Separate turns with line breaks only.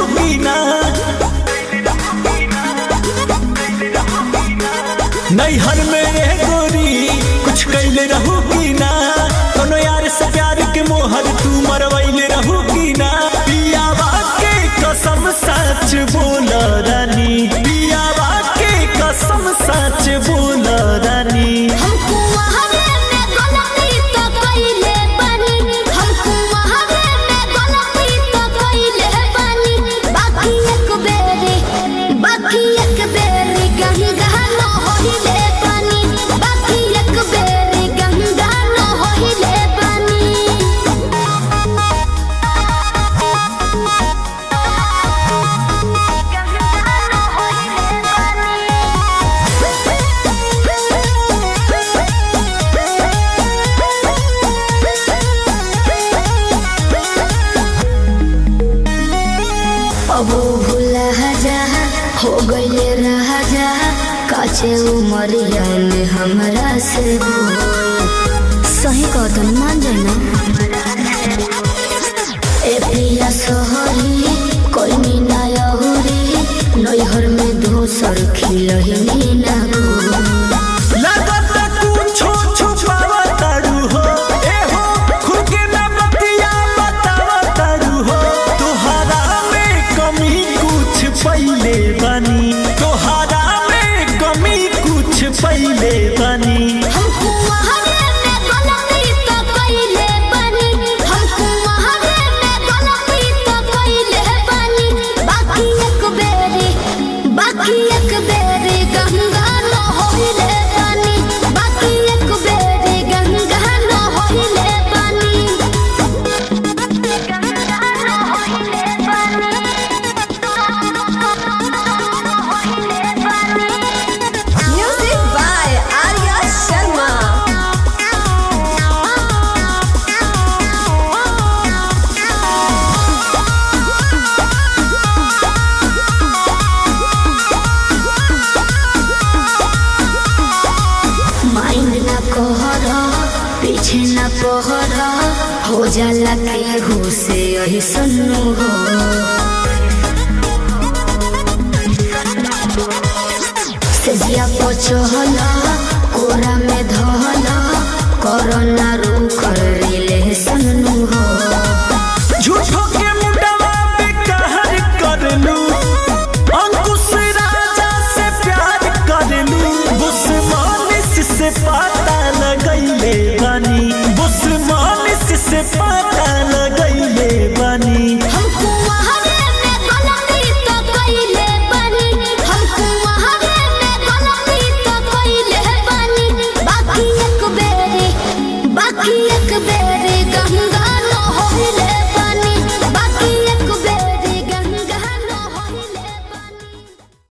रहू की ना, नैहर में ये गोरी कुछ कैले रहू की ना, कोनो यार से प्यार के मोहर तू मरवैले रहू की ना। पियावा के कसम सच बोल रानी, पियावा के कसम सच बोल रानी।
अबो भूला जा हो गईले राजा, काचे उमरिया में हमरा से सही कहतन मान जाना। ए प्रिया सोहरी कोई मीना यहुरी, नैहर में दोसर खिलही ना
पहले बनी तोहरा में कमी कुछ पहले बनी। पीछे न पहरा हो जाला के हो से यही सुनो हो, सेजिया पचहला कोरा में धहला कोरोना